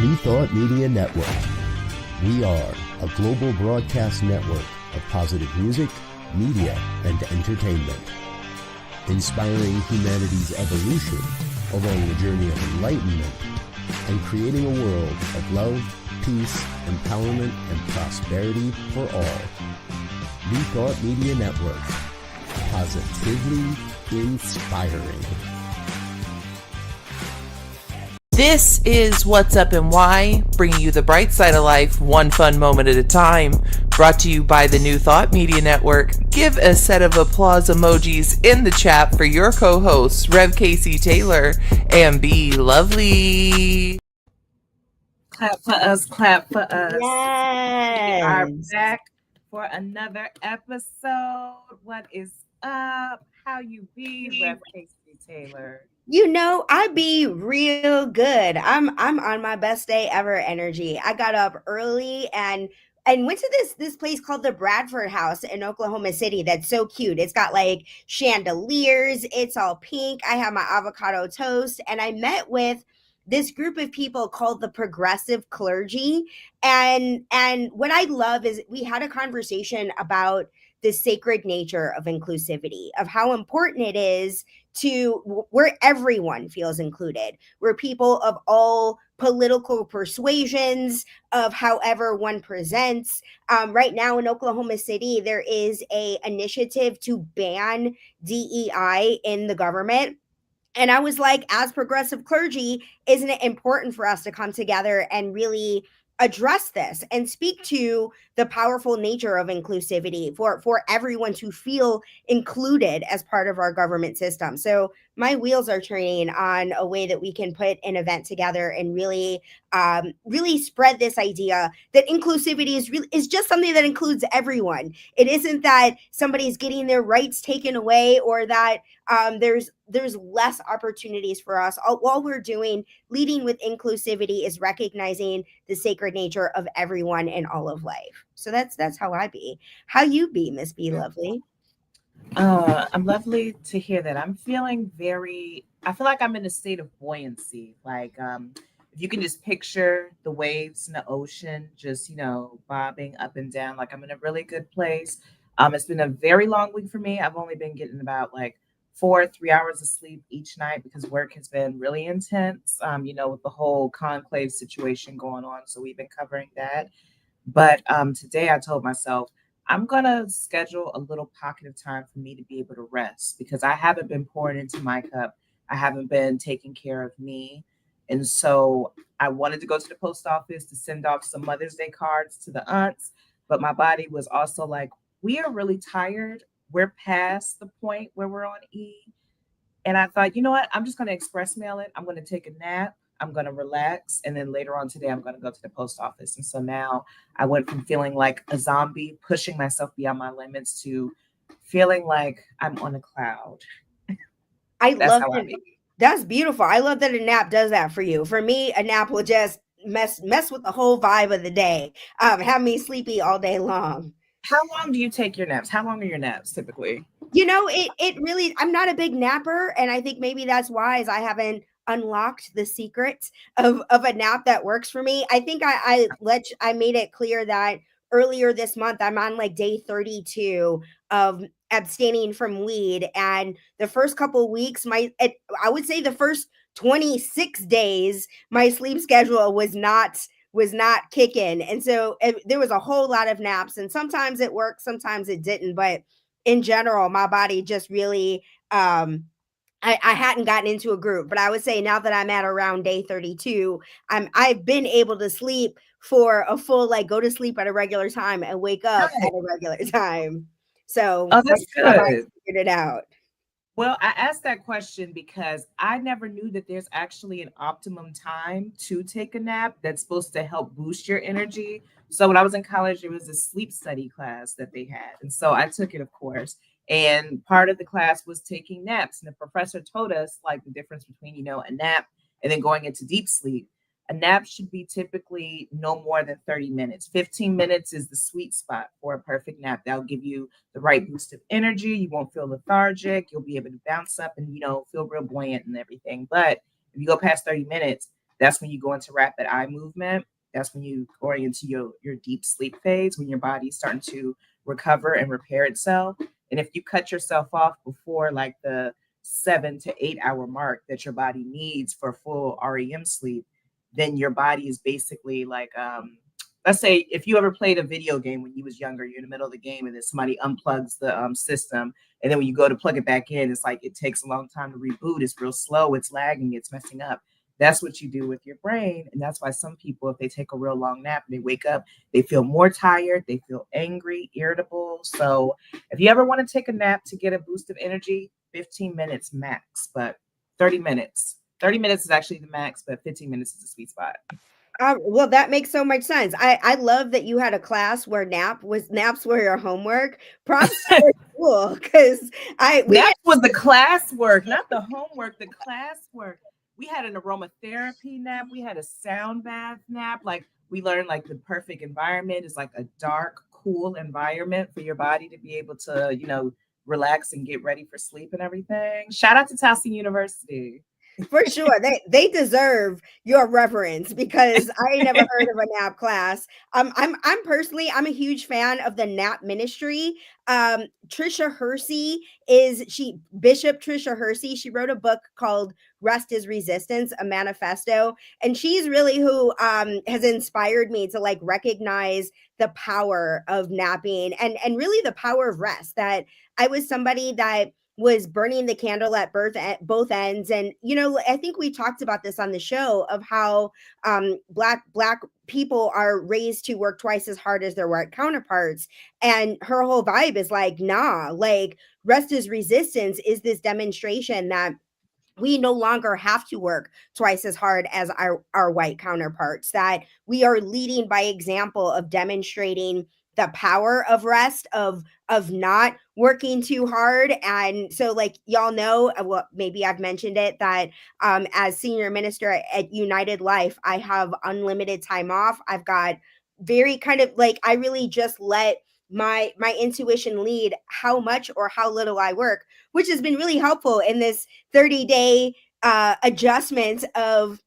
New Thought Media Network. We are a global broadcast network of positive music, media, and entertainment, inspiring humanity's evolution along the journey of enlightenment and creating a world of love, peace, empowerment, and prosperity for all. New Thought Media Network. Positively inspiring. This is What's Up and Why, bringing you the bright side of life, one fun moment at a time. Brought to you by the New Thought Media Network. Give a set of applause emojis in the chat for your co-hosts, Rev KC and B. Lovely. Clap for us, clap for us. Yes. We are back for another episode. What is up? How you be, Rev KC? You know, I be real good. I'm on my best day ever energy. I got up early and went to this place called the Bradford House in Oklahoma City. That's so cute. It's got like chandeliers. It's all pink. I have my avocado toast, and I met with this group of people called the Progressive Clergy. And what I love is we had a conversation about the sacred nature of inclusivity, of how important it is to where everyone feels included, where people of all political persuasions, of however one presents. Right now in Oklahoma City, there is a initiative to ban DEI in the government. And I was like, as progressive clergy, isn't it important for us to come together and really address this and speak to the powerful nature of inclusivity for everyone to feel included as part of our government system? So my wheels are turning on a way that we can put an event together and really spread this idea that inclusivity is just something that includes everyone. It isn't that somebody's getting their rights taken away, or that there's less opportunities for us. All we're doing, leading with inclusivity, is recognizing the sacred nature of everyone in all of life. So that's how I be. How you be, Miss B Lovely? I'm lovely to hear that. I'm feeling I feel like I'm in a state of buoyancy. Like, if you can just picture the waves in the ocean, just, bobbing up and down, like I'm in a really good place. It's been a very long week for me. I've only been getting about like 3 hours of sleep each night because work has been really intense, with the whole conclave situation going on. So we've been covering that. But today I told myself, I'm going to schedule a little pocket of time for me to be able to rest, because I haven't been pouring into my cup. I haven't been taking care of me. And so I wanted to go to the post office to send off some Mother's Day cards to the aunts. But my body was also like, we are really tired. We're past the point where we're on E. And I thought, you know what? I'm just going to express mail it. I'm going to take a nap. I'm going to relax. And then later on today, I'm going to go to the post office. And so now I went from feeling like a zombie, pushing myself beyond my limits, to feeling like I'm on a cloud. Love it. That's beautiful. I love that a nap does that for you. For me, a nap will just mess with the whole vibe of the day. Have me sleepy all day long. How long do you take your naps? How long are your naps typically? It really, I'm not a big napper. And I think maybe that's why I haven't unlocked the secret of a nap that works for me. I think I made it clear that earlier this month, I'm on like day 32 of abstaining from weed. And the first couple of weeks, I would say the first 26 days, my sleep schedule was not kicking. And so there was a whole lot of naps, and sometimes it worked, sometimes it didn't. But in general, my body just really, I hadn't gotten into a groove. But I would say now that I'm at around day 32, I've been able to sleep for a full, like, go to sleep at a regular time and wake up at a regular time. So that's good. I figured it out. Well, I asked that question because I never knew that there's actually an optimum time to take a nap that's supposed to help boost your energy. So when I was in college, there was a sleep study class that they had. And so I took it, of course. And part of the class was taking naps. And the professor told us like the difference between, a nap and then going into deep sleep. A nap should be typically no more than 30 minutes. 15 minutes is the sweet spot for a perfect nap. That'll give you the right boost of energy. You won't feel lethargic. You'll be able to bounce up and, feel real buoyant and everything. But if you go past 30 minutes, That's when you go into rapid eye movement. That's when you go into your deep sleep phase, when your body's starting to recover and repair itself. And if you cut yourself off before like the 7 to 8 hour mark that your body needs for full REM sleep, then your body is basically like let's say if you ever played a video game when you was younger, you're in the middle of the game and then somebody unplugs the system, and then when you go to plug it back in, it's like it takes a long time to reboot. It's real slow, it's lagging, it's messing up. That's what you do with your brain. And that's why some people, if they take a real long nap and they wake up, they feel more tired, they feel angry, irritable. So if you ever want to take a nap to get a boost of energy, 15 minutes max, but 30 minutes. 30 minutes is actually the max, but 15 minutes is the sweet spot. Well, that makes so much sense. I love that you had a class where naps were your homework. Props to your school, because that was the classwork, not the homework. The classwork. We had an aromatherapy nap. We had a sound bath nap. Like we learned like the perfect environment is like a dark, cool environment for your body to be able to, relax and get ready for sleep and everything. Shout out to Towson University. For sure. They deserve your reverence, because I never heard of a nap class. I'm personally, I'm a huge fan of the nap ministry. Trisha Hersey Bishop Trisha Hersey. She wrote a book called Rest is Resistance, a manifesto. And she's really who has inspired me to like recognize the power of napping and really the power of rest. That I was somebody that was burning the candle at both ends. And, I think we talked about this on the show of how black people are raised to work twice as hard as their white counterparts. And her whole vibe is like, nah, like rest is resistance is this demonstration that we no longer have to work twice as hard as our white counterparts, that we are leading by example of demonstrating the power of rest, of not working too hard. And so like y'all know, well, maybe I've mentioned it, that as senior minister at United Life, I have unlimited time off. I've got very kind of like, I really just let my intuition lead how much or how little I work, which has been really helpful in this 30-day adjustment of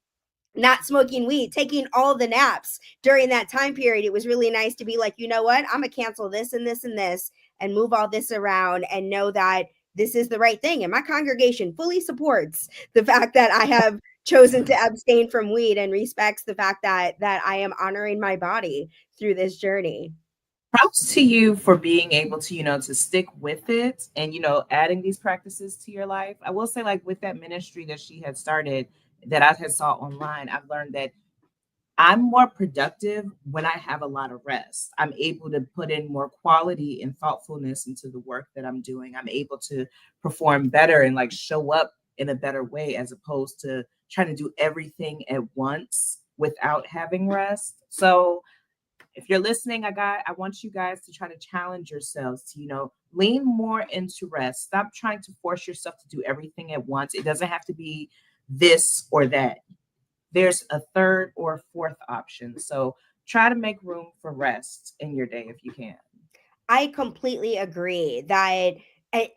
not smoking weed, taking all the naps during that time period. It was really nice to be like, you know what, I'm gonna cancel this and this and this and move all this around and know that this is the right thing. And my congregation fully supports the fact that I have chosen to abstain from weed and respects the fact that I am honoring my body through this journey. Props to you for being able to, to stick with it and, adding these practices to your life. I will say, like, with that ministry that she had started that I had saw online, I've learned that I'm more productive when I have a lot of rest. I'm able to put in more quality and thoughtfulness into the work that I'm doing. I'm able to perform better and like show up in a better way as opposed to trying to do everything at once without having rest. So if you're listening, I want you guys to try to challenge yourselves to, lean more into rest. Stop trying to force yourself to do everything at once. It doesn't have to be this or that. There's a third or fourth option. So try to make room for rest in your day if you can. I completely agree that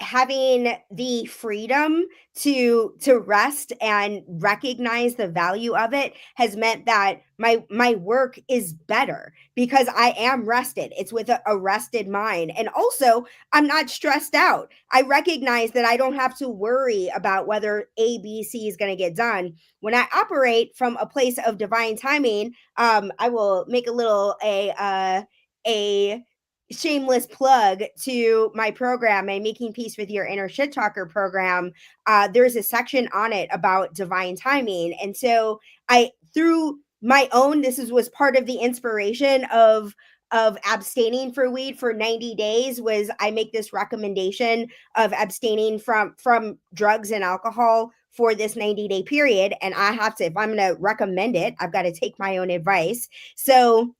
having the freedom to rest and recognize the value of it has meant that my work is better because I am rested. It's with a rested mind. And also, I'm not stressed out. I recognize that I don't have to worry about whether ABC is going to get done. When I operate from a place of divine timing, I will make a shameless plug to my program, my Making Peace with Your Inner Shit Talker program. There's a section on it about divine timing. And so through my own, was part of the inspiration of abstaining for weed for 90 days was I make this recommendation of abstaining from drugs and alcohol for this 90-day period. And I have to, if I'm going to recommend it, I've got to take my own advice. So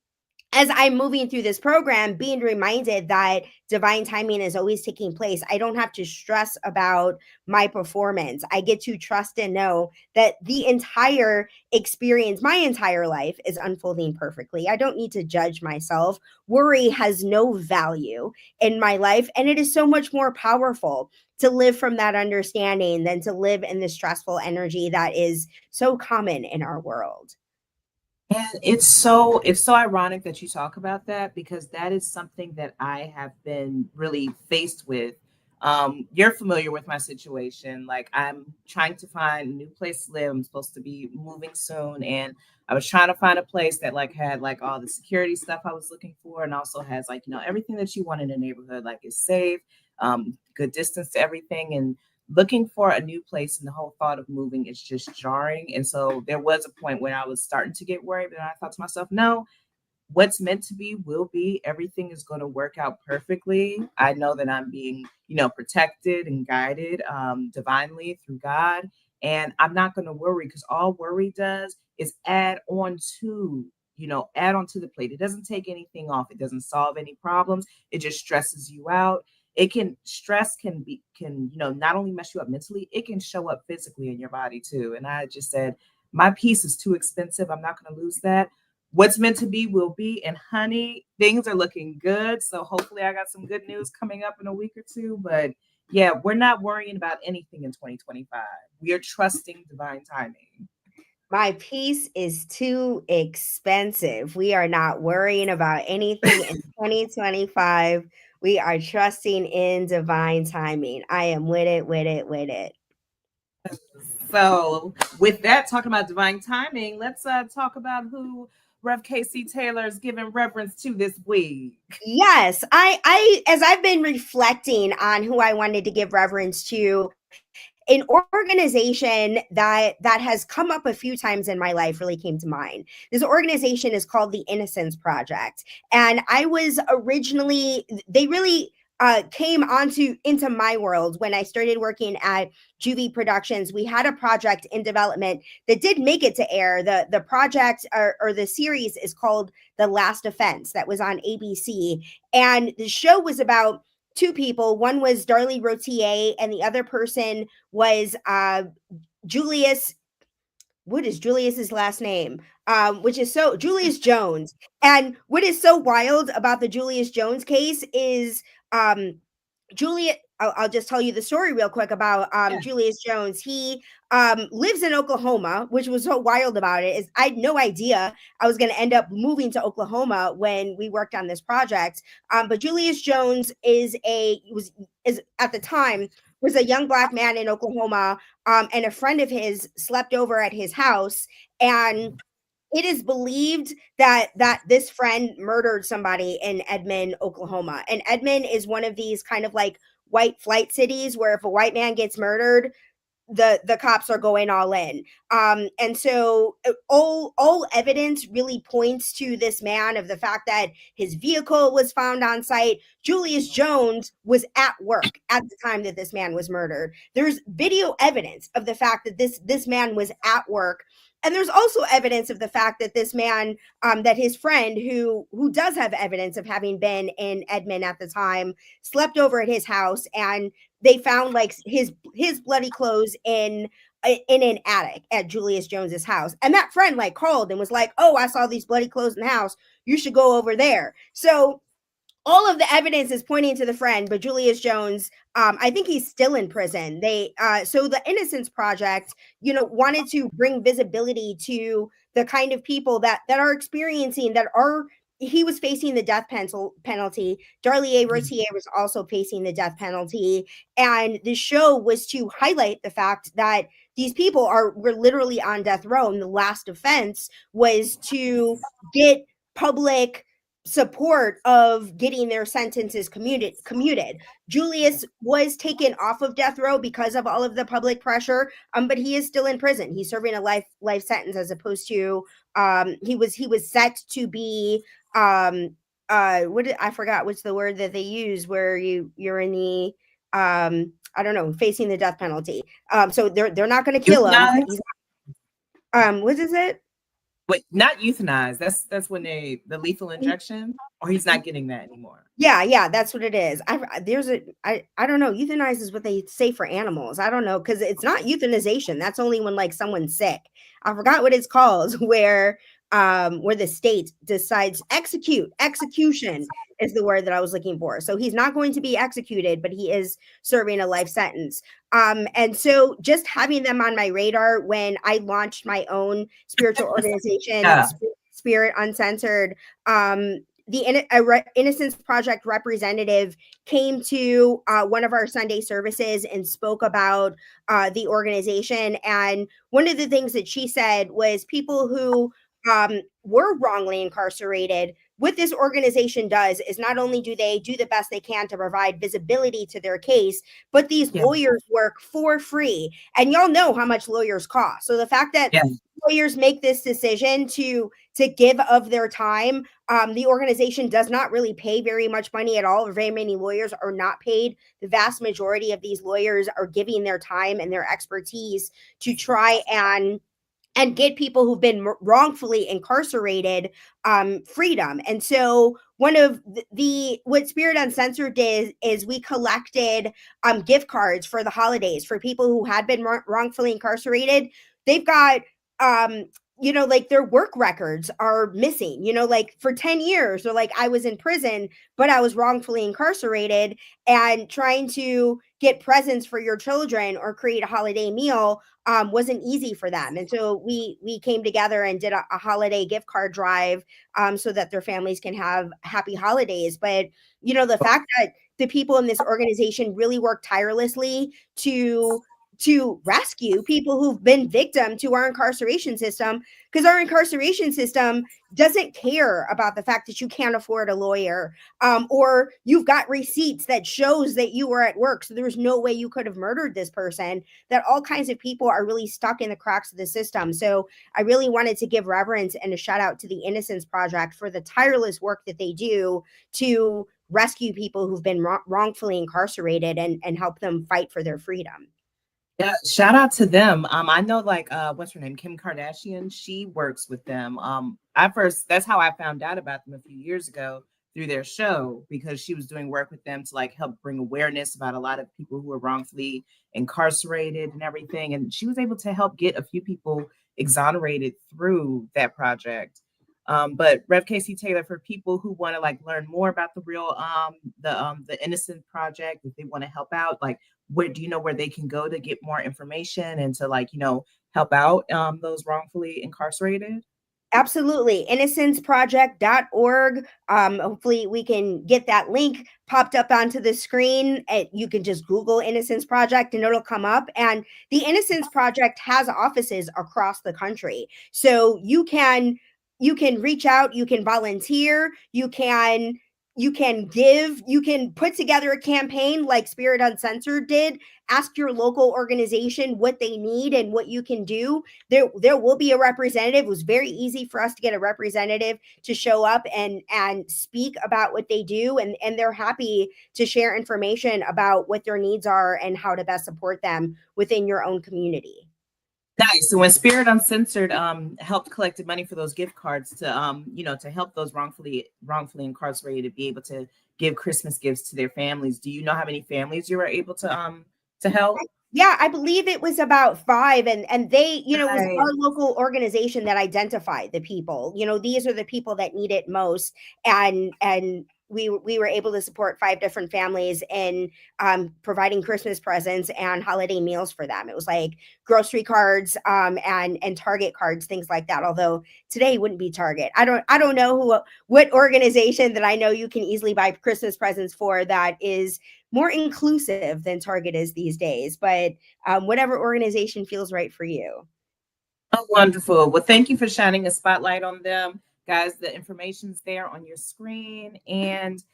as I'm moving through this program, being reminded that divine timing is always taking place. I don't have to stress about my performance. I get to trust and know that the entire experience, my entire life, is unfolding perfectly. I don't need to judge myself. Worry has no value in my life, and it is so much more powerful to live from that understanding than to live in the stressful energy that is so common in our world. And it's so ironic that you talk about that because that is something that I have been really faced with. You're familiar with my situation. Like I'm trying to find a new place to live. I'm supposed to be moving soon, and I was trying to find a place that like had like all the security stuff I was looking for, and also has like everything that you want in a neighborhood. Like is safe, good distance to everything, and looking for a new place and the whole thought of moving is just jarring. And so there was a point when I was starting to get worried, but I thought to myself, no, what's meant to be will be. Everything is going to work out perfectly. I know that I'm being, protected and guided divinely through God. And I'm not going to worry because all worry does is add on to the plate. It doesn't take anything off. It doesn't solve any problems. It just stresses you out. Stress can not only mess you up mentally, it can show up physically in your body too. And I just said, my piece is too expensive. I'm not going to lose that. What's meant to be will be. And honey, things are looking good. So hopefully I got some good news coming up in a week or two. But yeah, we're not worrying about anything in 2025. We are trusting divine timing. My piece is too expensive. We are not worrying about anything in 2025. We are trusting in divine timing. I am with it, with it, with it. So with that, talking about divine timing, let's talk about who Rev KC Taylor is giving reverence to this week. Yes, I as I've been reflecting on who I wanted to give reverence to, an organization that has come up a few times in my life really came to mind. This organization is called the Innocence Project, and I was originally they really came into my world when I started working at Juvie Productions. We had a project in development that did make it to air. The project or the series is called The Last Offense, that was on ABC, and the show was about two people. One was Darlie Rotier, and the other person was Julius. What is Julius's last name? Which is so Julius Jones. And what is so wild about the Julius Jones case is Juliet. I'll just tell you the story real quick about Yeah. Julius Jones. He lives in Oklahoma, which was so wild about it is I had no idea I was going to end up moving to Oklahoma when we worked on this project. But Julius Jones is at the time was a young black man in Oklahoma, and a friend of his slept over at his house, and it is believed that this friend murdered somebody in Edmond, Oklahoma. And Edmond is one of these kind of like white flight cities where if a white man gets murdered, the cops are going all in. And so all evidence really points to this man of the fact that his vehicle was found on site. Julius Jones was at work at the time that this man was murdered. There's video evidence of the fact that this man was at work. And there's also evidence of the fact that this man, that his friend, who does have evidence of having been in Edmond at the time, slept over at his house, and they found like his bloody clothes in an attic at Julius Jones's house. And that friend like called and was like, "Oh, I saw these bloody clothes in the house. You should go over there." So all of the evidence is pointing to the friend, but Julius Jones, I think he's still in prison. So the Innocence Project, wanted to bring visibility to the kind of people that are experiencing that are. He was facing the death penalty. Darlie Rotier was also facing the death penalty, and the show was to highlight the fact that these people were literally on death row, and the last offense was to get public support of getting their sentences commuted. Julius was taken off of death row because of all of the public pressure, but he is still in prison. He's serving a life sentence as opposed to he was set to be I forgot what's the word that they use where you're in the I don't know, facing the death penalty. So they're not going to kill him. What is it? Wait, not euthanized. That's when the lethal injection, or he's not getting that anymore. Yeah, that's what it is. I don't know. Euthanize is what they say for animals. I don't know because it's not euthanization. That's only when like someone's sick. I forgot what it's called. Where the state decides execution is the word that I was looking for. So he's not going to be executed, but he is serving a life sentence. And so just having them on my radar when I launched my own spiritual organization, Yeah. Spirit Uncensored, the Innocence Project representative came to one of our Sunday services and spoke about the organization. And one of the things that she said was people who were wrongly incarcerated, what this organization does is not only do they do the best they can to provide visibility to their case, but these lawyers work for free. And y'all know how much lawyers cost. So the fact that lawyers make this decision to give of their time, the organization does not really pay very much money at all. Very many lawyers are not paid. The vast majority of these lawyers are giving their time and their expertise to try and get people who've been wrongfully incarcerated freedom. And so one of what Spirit Uncensored did is we collected gift cards for the holidays for people who had been wrongfully incarcerated. They've got like their work records are missing, like for 10 years, they're like, I was in prison, but I was wrongfully incarcerated, and trying to get presents for your children or create a holiday meal wasn't easy for them. And so we came together and did a holiday gift card drive so that their families can have happy holidays. But, the fact that the people in this organization really work tirelessly to rescue people who've been victim to our incarceration system, because our incarceration system doesn't care about the fact that you can't afford a lawyer or you've got receipts that shows that you were at work, so there's no way you could have murdered this person. That all kinds of people are really stuck in the cracks of the system. So I really wanted to give reverence and a shout out to the Innocence Project for the tireless work that they do to rescue people who've been wrongfully incarcerated and help them fight for their freedom. Yeah, shout out to them. I know like what's her name? Kim Kardashian, she works with them. That's how I found out about them a few years ago through their show, because she was doing work with them to like help bring awareness about a lot of people who were wrongfully incarcerated and everything. And she was able to help get a few people exonerated through that project. But Rev KC Taylor, for people who want to like learn more about the real the Innocent Project, if they want to help out, like where do you know where they can go to get more information and to like help out those wrongfully incarcerated? Absolutely. Innocenceproject.org. Hopefully we can get that link popped up onto the screen. You can just Google Innocence Project and it'll come up. And the Innocence Project has offices across the country. So you can reach out, you can volunteer, you can give, you can put together a campaign like Spirit Uncensored did. Ask your local organization what they need and what you can do. There will be a representative. It was very easy for us to get a representative to show up and speak about what they do. And they're happy to share information about what their needs are and how to best support them within your own community. Nice. So when Spirit Uncensored helped collected money for those gift cards to to help those wrongfully incarcerated be able to give Christmas gifts to their families, do you know how many families you were able to help? Yeah, I believe it was about 5, and they, it was our local organization that identified the people. These are the people that need it most, and we were able to support 5 different families in providing Christmas presents and holiday meals for them. It was like grocery cards and Target cards, things like that. Although today wouldn't be Target. I don't know what organization that I know you can easily buy Christmas presents for that is more inclusive than Target is these days, but whatever organization feels right for you. Oh, wonderful. Well, thank you for shining a spotlight on them. Guys, the information's there on your screen. And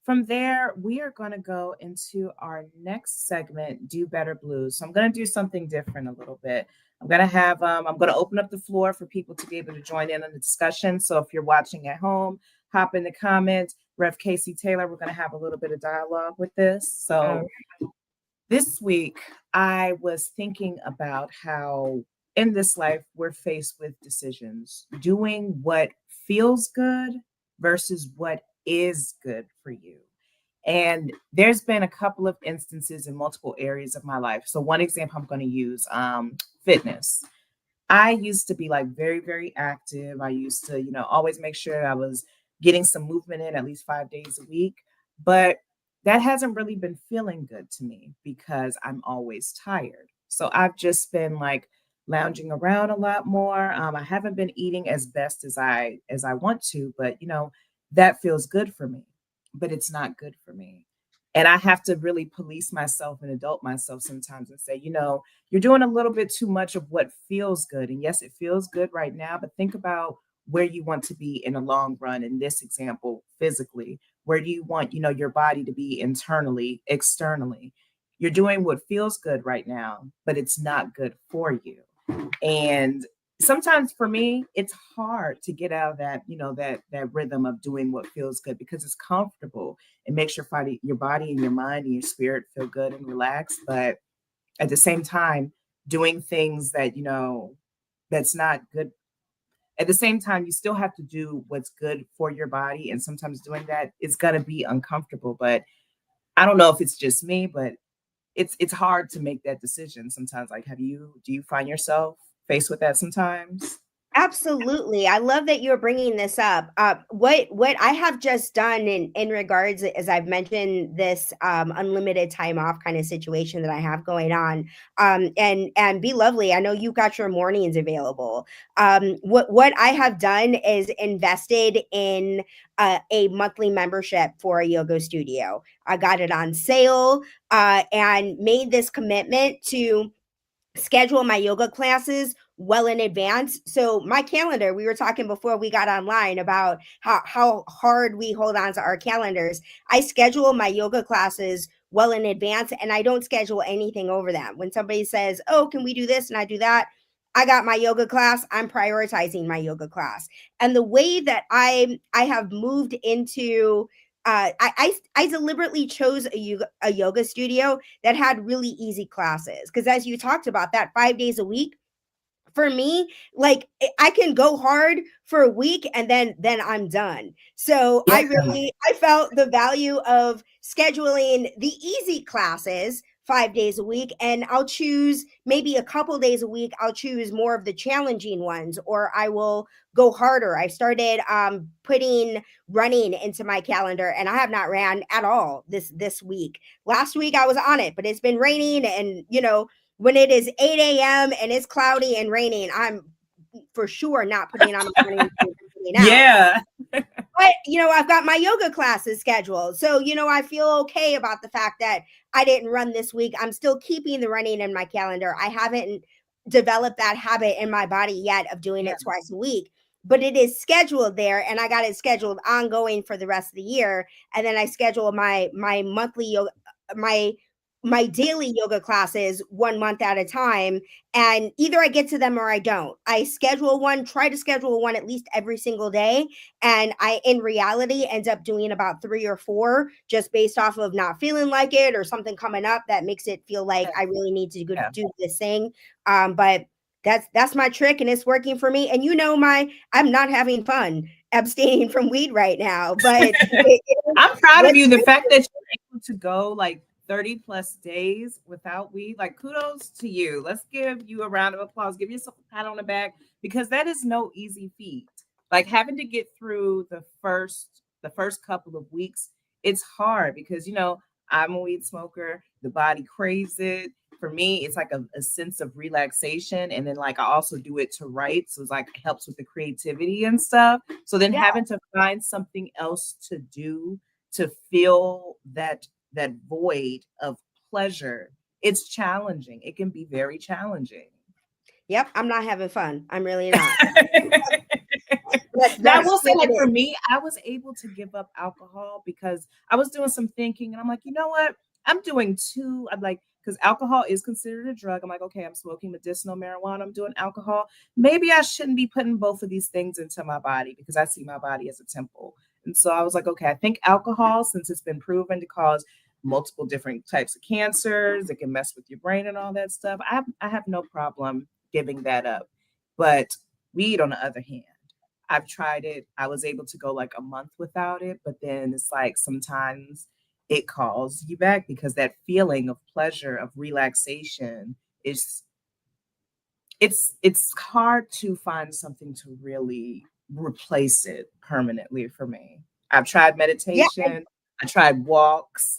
from there, we are going to go into our next segment, Do Better Blues. So I'm going to do something different a little bit. I'm going to open up the floor for people to be able to join in on the discussion. So if you're watching at home, hop in the comments. Rev KC Taylor, we're going to have a little bit of dialogue with this. So this week, I was thinking about how in this life, we're faced with decisions, doing what feels good versus what is good for you. And there's been a couple of instances in multiple areas of my life. So one example I'm going to use, fitness. I used to be like very, very active. I used to, always make sure I was getting some movement in at least 5 days a week. But that hasn't really been feeling good to me because I'm always tired. So I've just been like lounging around a lot more. I haven't been eating as best as I want to, but that feels good for me, but it's not good for me. And I have to really police myself and adult myself sometimes and say, you're doing a little bit too much of what feels good. And yes, it feels good right now, but think about where you want to be in the long run. In this example, physically, where do you want, your body to be internally, externally? You're doing what feels good right now, but it's not good for you. And sometimes for me, it's hard to get out of that, that rhythm of doing what feels good because it's comfortable. It makes your body and your mind and your spirit feel good and relaxed. But at the same time, doing things that, that's not good. At the same time, you still have to do what's good for your body. And sometimes doing that is gonna be uncomfortable. But I don't know if it's just me, but it's hard to make that decision sometimes. Like, do you find yourself faced with that sometimes? Absolutely. I love that you're bringing this up. What I have just done in regards, as I've mentioned, this unlimited time off kind of situation that I have going on, and be lovely. I know you got your mornings available. What I have done is invested in a monthly membership for a yoga studio. I got it on sale, and made this commitment to schedule my yoga classes well in advance. So my calendar, we were talking before we got online about how hard we hold on to our calendars. I schedule my yoga classes well in advance and I don't schedule anything over them. When somebody says, "Oh, can we do this?" and I do that, I got my yoga class, I'm prioritizing my yoga class. And the way that I have moved into I deliberately chose a yoga studio that had really easy classes because, as you talked about, that 5 days a week for me, like I can go hard for a week and then I'm done. So Yeah. I felt the value of scheduling the easy classes 5 days a week, and I'll choose maybe a couple days a week. I'll choose more of the challenging ones, or I will go harder. I started putting running into my calendar, and I have not ran at all this week. Last week I was on it, but it's been raining, and when it is 8 a.m. and it's cloudy and raining, I'm for sure not putting on my running shoes and getting out. Yeah. But I've got my yoga classes scheduled. So, I feel okay about the fact that I didn't run this week. I'm still keeping the running in my calendar. I haven't developed that habit in my body yet of doing it twice a week, but it is scheduled there, and I got it scheduled ongoing for the rest of the year. And then I schedule my monthly yoga, my my daily yoga classes 1 month at a time, and either I get to them or I don't. I schedule one, try to schedule one at least every single day, and I in reality end up doing about 3 or 4 just based off of not feeling like it or something coming up that makes it feel like I really need to Yeah. do this thing. But that's my trick, and it's working for me. And I'm not having fun abstaining from weed right now, but I'm proud of what you. The fact that you're able to go like 30 plus days without weed, like kudos to you. Let's give you a round of applause. Give yourself a pat on the back because that is no easy feat. Like having to get through the first couple of weeks, it's hard because I'm a weed smoker. The body craves it. For me, it's like a sense of relaxation. And then like I also do it to write. So it's like it helps with the creativity and stuff. So then yeah. having to find something else to do to fill that void of pleasure, it's challenging. It can be very challenging. Yep, I'm not having fun. I'm really not. Now, I That's will say, what like it for is. me, I was able to give up alcohol because I was doing some thinking, and I'm like, you know what? I'm doing two. I'm like, because alcohol is considered a drug. I'm like, okay, I'm smoking medicinal marijuana. I'm doing alcohol. Maybe I shouldn't be putting both of these things into my body because I see my body as a temple. And so I was like, okay, I think alcohol, since it's been proven to cause multiple different types of cancers, it can mess with your brain and all that stuff. I have no problem giving that up. But weed, on the other hand, I've tried it. I was able to go like a month without it, but then it's like sometimes it calls you back because that feeling of pleasure, of relaxation is it's hard to find something to really replace it permanently for me. I've tried Yeah. meditation, I tried walks.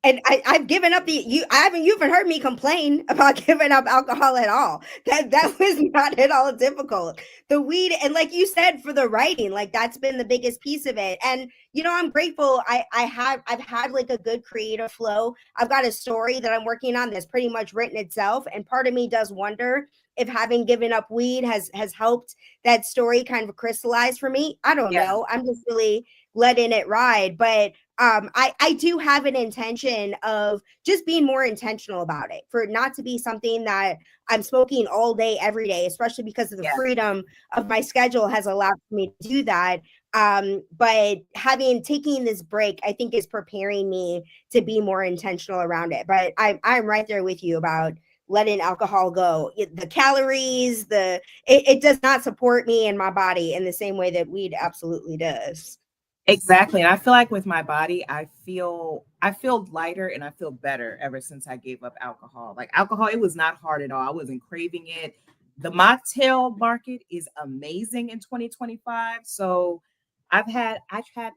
And I've given up you haven't heard me complain about giving up alcohol at all. That was not at all difficult. The weed, and like you said, for the writing, like that's been the biggest piece of it. And I'm grateful. I've had like a good creative flow. I've got a story that I'm working on that's pretty much written itself. And part of me does wonder if having given up weed has helped that story kind of crystallize for me. I don't Yeah. know. I'm just really letting it ride. But I do have an intention of just being more intentional about it, for it not to be something that I'm smoking all day, every day, especially because of the Yeah. freedom of my schedule has allowed me to do that. But taking this break, I think, is preparing me to be more intentional around it. But I'm right there with you about letting alcohol go. The calories, it does not support me and my body in the same way that weed absolutely does. Exactly. And I feel like with my body, I feel lighter and I feel better ever since I gave up alcohol. Like alcohol, it was not hard at all. I wasn't craving it. The mocktail market is amazing in 2025. So I've had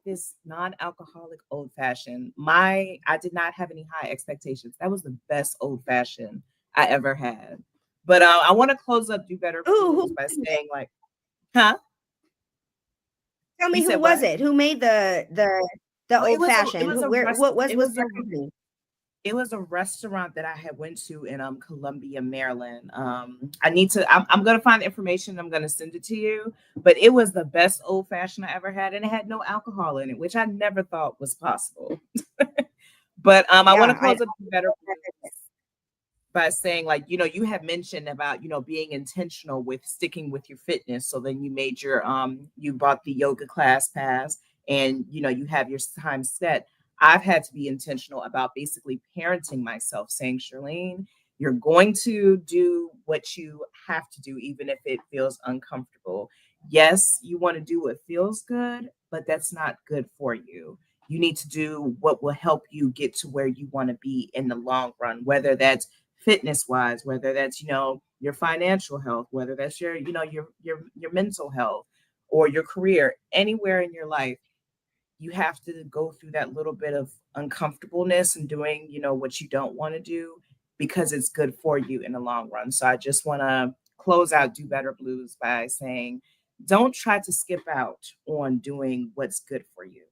this non-alcoholic old fashioned. I did not have any high expectations. That was the best old fashioned I ever had. But I want to close up Do Better Ooh, Blues by saying like, huh? tell You me, who said was what? it? Who made the Oh, old fashioned? it What was was a their company? it was a restaurant that I had went to in Columbia, Maryland. I'm gonna find the information, I'm gonna send it to you. But it was the best old fashioned I ever had, and it had no alcohol in it, which I never thought was possible. But I want to Yeah, close up better by saying, like, you have mentioned about, being intentional with sticking with your fitness. So then you made you bought the yoga class pass, and you have your time set. I've had to be intentional about basically parenting myself, saying, Charlene, you're going to do what you have to do, even if it feels uncomfortable. Yes, you want to do what feels good, but that's not good for you. You need to do what will help you get to where you want to be in the long run, whether that's fitness wise, whether that's your financial health, whether that's your mental health or your career. Anywhere in your life, you have to go through that little bit of uncomfortableness and doing what you don't want to do, because it's good for you in the long run. So I just want to close out Do Better Blues by saying, don't try to skip out on doing what's good for you.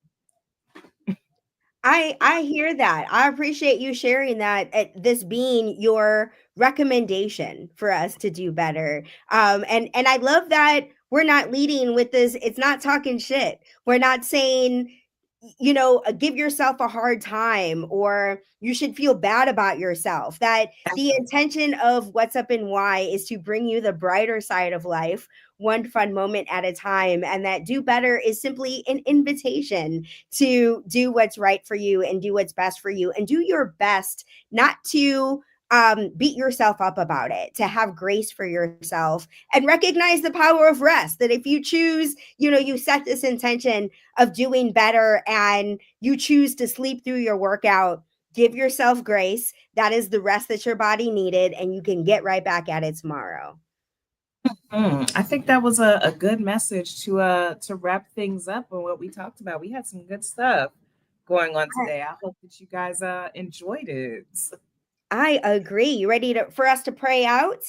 I hear that. I appreciate you sharing that. This being your recommendation for us to do better. And I love that we're not leading with this. It's not talking shit. We're not saying, give yourself a hard time or you should feel bad about yourself. That the intention of What's Up and Why is to bring you the brighter side of life, one fun moment at a time. And that Do Better is simply an invitation to do what's right for you and do what's best for you and do your best not to beat yourself up about it, to have grace for yourself and recognize the power of rest. That if you choose, you set this intention of doing better and you choose to sleep through your workout, give yourself grace. That is the rest that your body needed, and you can get right back at it tomorrow. I think that was a good message to wrap things up on what we talked about. We had some good stuff going on today. I hope that you guys enjoyed it. I agree. You ready for us to pray out?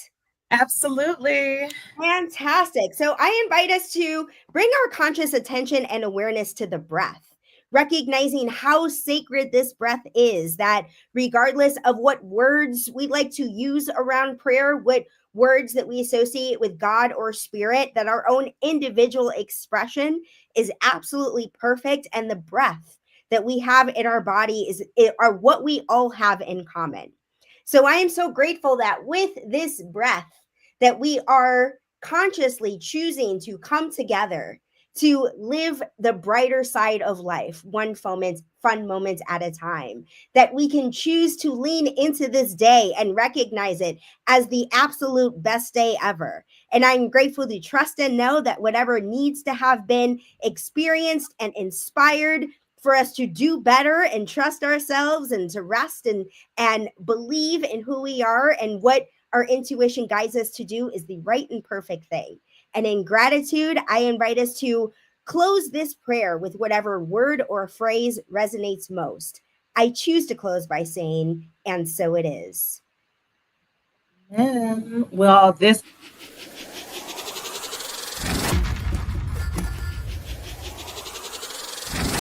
Absolutely. Fantastic. So I invite us to bring our conscious attention and awareness to the breath, recognizing how sacred this breath is, that regardless of what words we like to use around prayer, what words that we associate with God or spirit, that our own individual expression is absolutely perfect. And the breath that we have in our body are what we all have in common. So I am so grateful that with this breath, that we are consciously choosing to come together to live the brighter side of life, one fun moment at a time, that we can choose to lean into this day and recognize it as the absolute best day ever. And I'm grateful to trust and know that whatever needs to have been experienced and inspired for us to do better and trust ourselves and to rest and believe in who we are and what our intuition guides us to do is the right and perfect thing. And in gratitude, I invite us to close this prayer with whatever word or phrase resonates most. I choose to close by saying, and so it is. Well, this